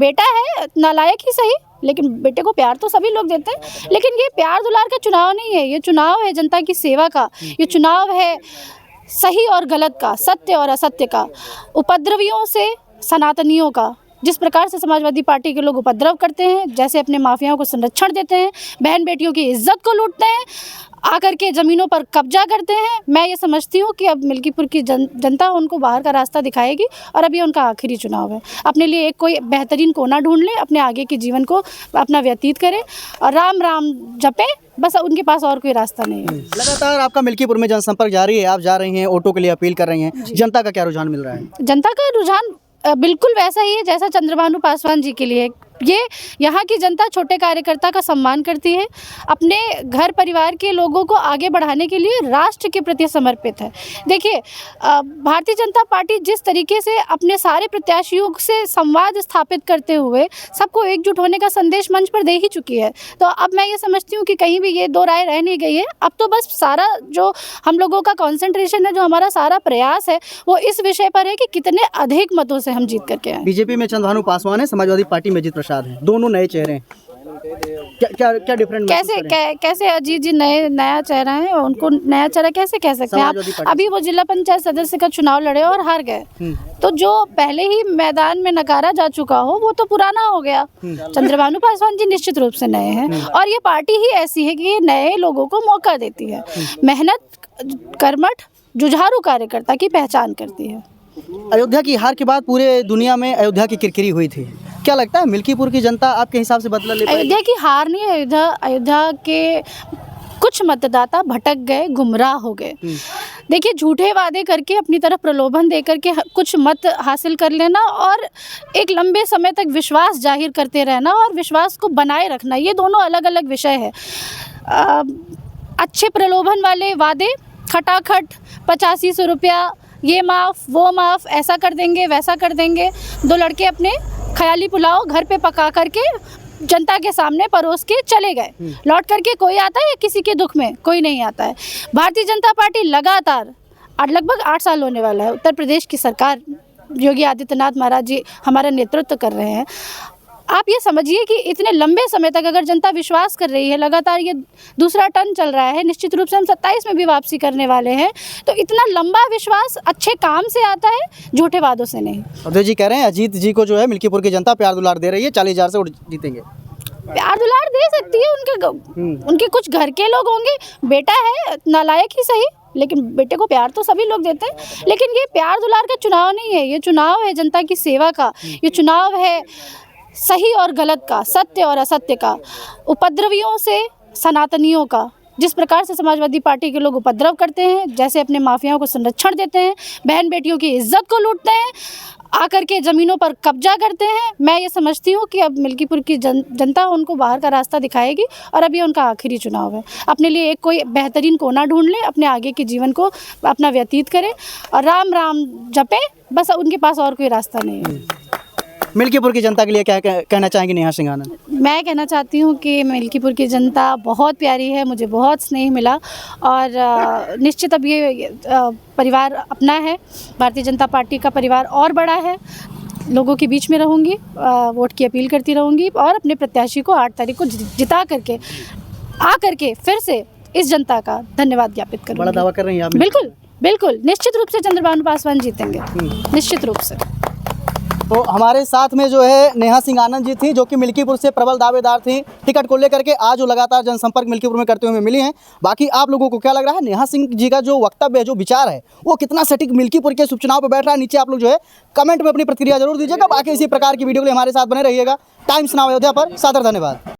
बेटा है नालायक ही सही, लेकिन बेटे को प्यार तो सभी लोग देते हैं। लेकिन ये प्यार दुलार का चुनाव नहीं है, ये चुनाव है जनता की सेवा का, ये चुनाव है सही और गलत का, सत्य और असत्य का, उपद्रवियों से सनातनियों का। जिस प्रकार से समाजवादी पार्टी के लोग उपद्रव करते हैं, जैसे अपने माफियाओं को संरक्षण देते हैं, बहन बेटियों की इज्जत को लूटते हैं, आकर के ज़मीनों पर कब्जा करते हैं, मैं ये समझती हूँ कि अब मिल्कीपुर की जनता उनको बाहर का रास्ता दिखाएगी और अब ये उनका आखिरी चुनाव है। अपने लिए एक कोई बेहतरीन कोना ढूंढ ले, अपने आगे के जीवन को अपना व्यतीत करें और राम राम जपे, बस उनके पास और कोई रास्ता नहीं है। लगातार आपका मिल्कीपुर में जनसंपर्क जारी है, आप जा रही हैं, ऑटो के लिए अपील कर रही हैं, जनता का क्या रुझान मिल रहा है? जनता का रुझान बिल्कुल वैसा ही है जैसा चंद्रभानु पासवान जी के लिए। ये यहाँ की जनता छोटे कार्यकर्ता का सम्मान करती है, अपने घर परिवार के लोगों को आगे बढ़ाने के लिए राष्ट्र के प्रति समर्पित है। देखिए, भारतीय जनता पार्टी जिस तरीके से अपने सारे प्रत्याशियों से संवाद स्थापित करते हुए सबको एकजुट होने का संदेश मंच पर दे ही चुकी है, तो अब मैं ये समझती हूँ कि कहीं भी ये दो राय रह नहीं गई है। अब तो बस सारा जो हम लोगों का कॉन्सेंट्रेशन है, जो हमारा सारा प्रयास है, वो इस विषय पर है कि कितने अधिक मतों से हम जीत करके आए। बीजेपी में चंद्रभानु पासवान है, समाजवादी पार्टी में अजीत प्रसाद है, दोनों नए चेहरे हैं, क्या डिफरेंट? कैसे अजीत जी नया चेहरा है, उनको नया चेहरा कैसे कह सकते हैं आप? अभी वो जिला पंचायत सदस्य का चुनाव लड़े और हार गए, तो जो पहले ही मैदान में नकारा जा चुका हो वो तो पुराना हो गया। चंद्रभानु पासवान जी निश्चित रूप से नए हैं और ये पार्टी ही ऐसी है कि ये नए लोगों को मौका देती है, मेहनत, कर्मठ, जुझारू कार्यकर्ता की पहचान करती है। अयोध्या की हार के बाद पूरे दुनिया में अयोध्या की किरकिरी हुई थी, क्या लगता है मिल्कीपुर की जनता आपके हिसाब से बदला ले पाएगी? अयोध्या की हार नहीं, अयोध्या के कुछ मतदाता भटक गए, गुमराह हो गए। देखिए, झूठे वादे करके अपनी तरफ प्रलोभन दे करके कुछ मत हासिल कर लेना और एक लंबे समय तक विश्वास जाहिर करते रहना और विश्वास को बनाए रखना, ये दोनों अलग अलग विषय है। अच्छे प्रलोभन वाले वादे, खटाखट 8500 रुपया, ये माफ़ वो माफ़, ऐसा कर देंगे वैसा कर देंगे, दो लड़के अपने ख्याली पुलाव घर पे पका करके जनता के सामने परोस के चले गए। लौट करके कोई आता है किसी के दुख में? कोई नहीं आता है। भारतीय जनता पार्टी लगातार लगभग 8 साल होने वाला है, उत्तर प्रदेश की सरकार योगी आदित्यनाथ महाराज जी हमारा नेतृत्व कर रहे हैं। आप ये समझिए कि इतने लंबे समय तक अगर जनता विश्वास कर रही है, लगातार ये दूसरा टर्न चल रहा है, निश्चित रूप से हम 27 में भी वापसी करने वाले हैं, तो इतना लंबा विश्वास अच्छे काम से आता है, झूठे वादों से नहीं। अवधेश जी कह रहे हैं अजीत जी को जो है मिल्कीपुर की जनता प्यार दुलार दे रही है, 40,000 से वोट जीतेंगे। प्यार दुलार दे सकती है, उनके कुछ घर के लोग होंगे, बेटा है नालायक ही सही, लेकिन बेटे को प्यार तो सभी लोग देते हैं। लेकिन ये प्यार दुलार का चुनाव नहीं है, ये चुनाव है जनता की सेवा का, ये चुनाव है सही और गलत का, सत्य और असत्य का, उपद्रवियों से सनातनियों का। जिस प्रकार से समाजवादी पार्टी के लोग उपद्रव करते हैं, जैसे अपने माफियाओं को संरक्षण देते हैं, बहन बेटियों की इज्जत को लूटते हैं, आकर के ज़मीनों पर कब्जा करते हैं, मैं ये समझती हूँ कि अब मिल्कीपुर की जनता उनको बाहर का रास्ता दिखाएगी और अब ये उनका आखिरी चुनाव है। अपने लिए एक कोई बेहतरीन कोना ढूंढ ले, अपने आगे के जीवन को अपना व्यतीत करें और राम राम जपे, बस उनके पास और कोई रास्ता नहीं है। मिल्कीपुर की जनता के लिए क्या कहना चाहेंगे नेहा सिंह आनंद? मैं कहना चाहती हूँ कि मिल्कीपुर की जनता बहुत प्यारी है, मुझे बहुत स्नेह मिला और निश्चित अब ये परिवार अपना है, भारतीय जनता पार्टी का परिवार और बड़ा है। लोगों के बीच में रहूँगी, वोट की अपील करती रहूँगी और अपने प्रत्याशी को 8 तारीख को जिता करके करके फिर से इस जनता का धन्यवाद ज्ञापित करूँगी। बड़ा दावा कर रही हैं आप? बिल्कुल बिल्कुल, निश्चित रूप से चंद्रभानु पासवान जीतेंगे, निश्चित रूप से। तो हमारे साथ में जो है नेहा सिंह आनंद जी थी, जो कि मिल्कीपुर से प्रबल दावेदार थी टिकट को लेकर के, आज वो लगातार जनसंपर्क मिल्कीपुर में करते हुए मिली हैं। बाकी आप लोगों को क्या लग रहा है, नेहा सिंह जी का जो वक्तव्य है, जो विचार है, वो कितना सटीक मिल्कीपुर के उपचुनाव पर बैठ रहा है? नीचे आप लोग जो है कमेंट में अपनी प्रतिक्रिया जरूर दीजिएगा। बाकी इसी प्रकार की वीडियो के लिए हमारे साथ बने रहिएगा। टाइम्स नाउ अयोध्या पर सादर धन्यवाद।